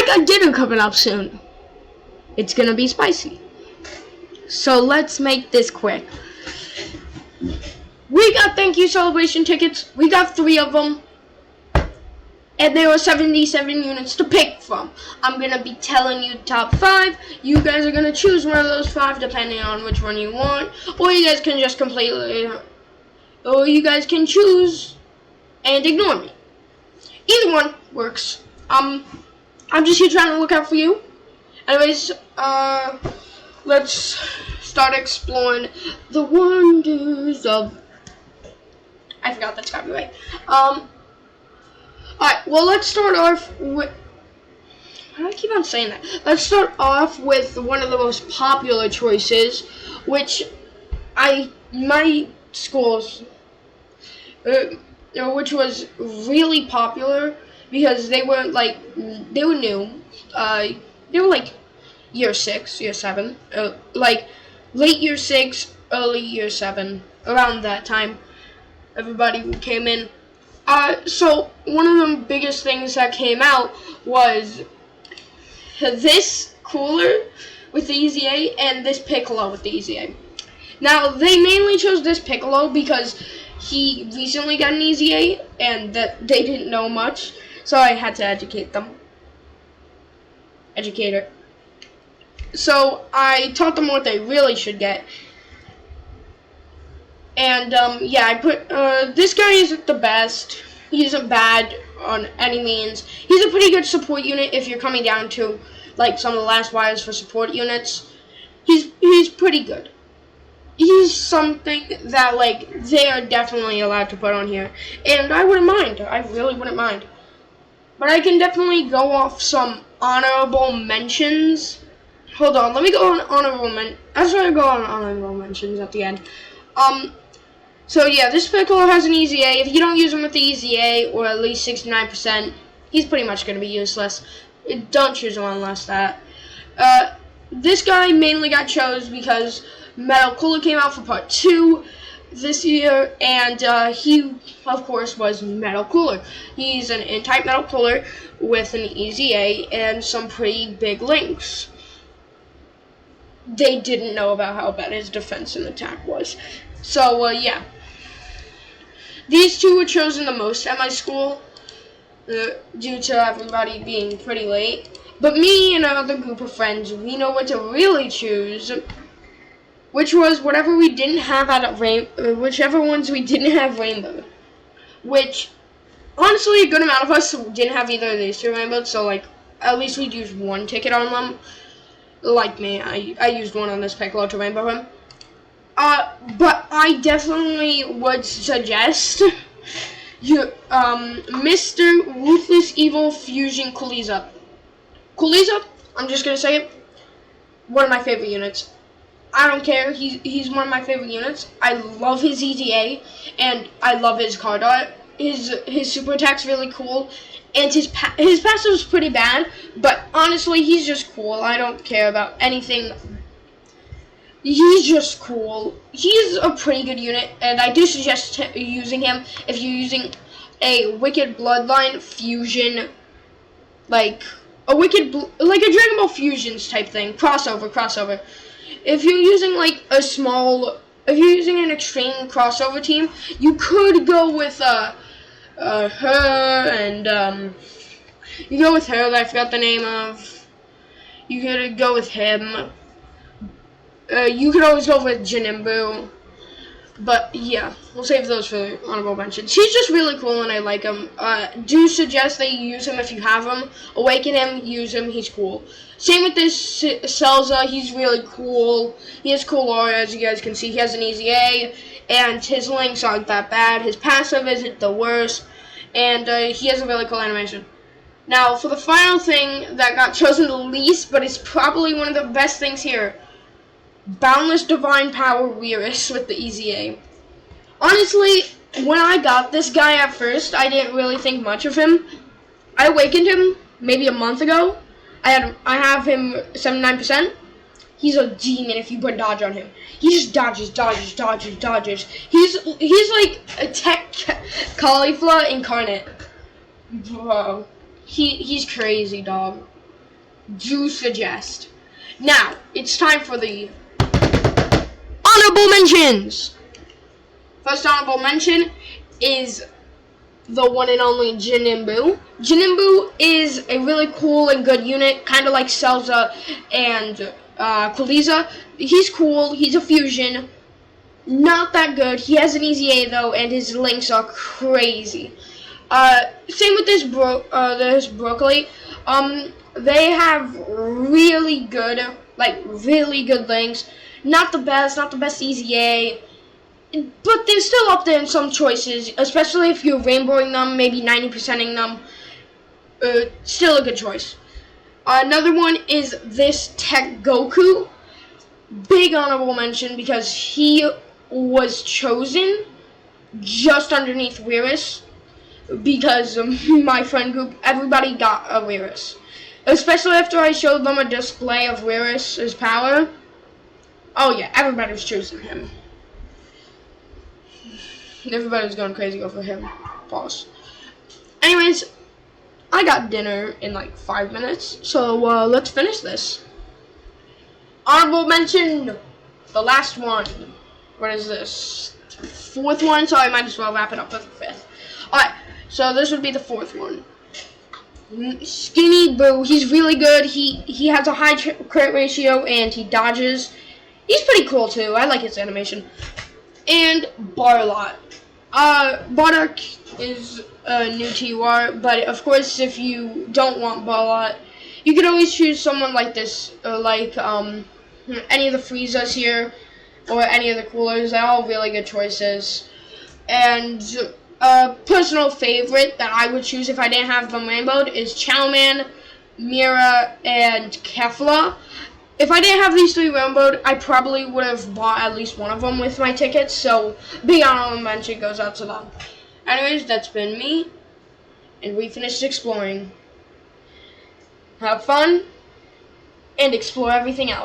got dinner coming up soon. It's gonna be spicy. So let's make this quick. We got thank you celebration tickets. We got 3 of them. And there were 77 units to pick from. I'm going to be telling you top 5. You guys are going to choose one of those 5 depending on which one you want. Or you guys can just completely... Or you guys can choose and ignore me. Either one works. I'm just here trying to look out for you. Anyways, let's start exploring the wonders of... I forgot that's copyright. Alright, well, let's start off with... Why do I keep on saying that? Let's start off with one of the most popular choices, which my schools, which was really popular because they were new. They were like year 6, year 7, like late year 6, early year 7, around that time. Everybody came in. So one of the biggest things that came out was this cooler with the EZA and this Piccolo with the EZA. Now, they mainly chose this Piccolo because he recently got an EZA and that they didn't know much, so I had to educate them. Educator. So I taught them what they really should get. And, yeah, I put, this guy isn't the best. He isn't bad on any means. He's a pretty good support unit if you're coming down to, like, some of the last wires for support units. He's pretty good. He's something that, like, they are definitely allowed to put on here. And I wouldn't mind. I really wouldn't mind. But I can definitely go off some honorable mentions. Hold on, let me go on honorable mentions. I was going to go on honorable mentions at the end. So yeah, this Piccolo has an EZA. If you don't use him with the EZA, or at least 69%, he's pretty much going to be useless. Don't choose him unless that. This guy mainly got chose because Metal Cooler came out for part 2 this year, and he, of course, was Metal Cooler. He's an N-type Metal Cooler with an EZA and some pretty big links. They didn't know about how bad his defense and attack was. So, yeah. These 2 were chosen the most at my school due to everybody being pretty late. But me and another group of friends, we know what to really choose, which was whatever we didn't have whichever ones we didn't have rainbow. Which, honestly, a good amount of us didn't have either of these 2 rainbows, so, like, at least we'd use 1 ticket on them. Like me, I used 1 on this Piccolo to rainbow him. But I definitely would suggest you, Mr. Ruthless Evil Fusion Kuliza. Kuliza, I'm just gonna say it, one of my favorite units. I don't care, he's one of my favorite units. I love his EZA, and I love his card art. His super attack's really cool, and his passive is pretty bad, but honestly, he's just cool. I don't care about anything. He's just cool. He's a pretty good unit, and I do suggest using him if you're using a Wicked Bloodline Fusion, like a Dragon Ball Fusions type thing, crossover. If you're using like if you're using an extreme crossover team, you could go with her and you go with her that I forgot the name of. You could go with him. You could always go with Janimbu. But yeah, we'll save those for honorable mentions. He's just really cool and I like him. Do suggest that you use him if you have him. Awaken him, use him, he's cool. Same with this Celza, he's really cool. He has cool aura, as you guys can see. He has an EZA, and his links aren't that bad. His passive isn't the worst, and he has a really cool animation. Now, for the final thing that got chosen the least, but it's probably one of the best things here, Boundless Divine Power Weirus with the EZA. Honestly, when I got this guy at first, I didn't really think much of him. I awakened him maybe a month ago. I have him 79%. He's a demon if you put dodge on him. He just dodges. He's like a tech cauliflower incarnate. Bro. He's crazy, dog. do suggest. Now, it's time for the honorable mentions. First honorable mention is the one and only Jinimbu. Jinimbu is a really cool and good unit, kind of like Celza and Kuliza. He's cool, he's a fusion, not that good. He has an easy A though, and his links are crazy. Same with this Broccoli. They have really good links. Not the best easy A, but they're still up there in some choices, especially if you're rainbowing them, maybe 90%ing them. Still a good choice. Another one is this Tech Goku. Big honorable mention because he was chosen just underneath Weirus, because my friend group, everybody got a Weirus. Especially after I showed them a display of Weirus' power. Oh yeah, everybody was choosing him. Everybody was going crazy over him. Pause. Anyways, I got dinner in like 5 minutes, so let's finish this. Honorable mention, the last one. What is this? Fourth one, so I might as well wrap it up with the fifth. Alright, so this would be the fourth one. Skinny Boo, he's really good. He has a high crit ratio and he dodges. He's pretty cool too. I like his animation. And Barlot. Bardock is new to UR, but of course if you don't want Barlot, you can always choose someone like this, like any of the Friezas here, or any of the coolers. They're all really good choices. And a personal favorite that I would choose if I didn't have them rainbowed is Chowman, Mira, and Kefla. If I didn't have these three rainbowed, I probably would have bought at least one of them with my tickets, so big honorable mention goes out to them. Anyways, that's been me, and we finished exploring. Have fun, and explore everything else.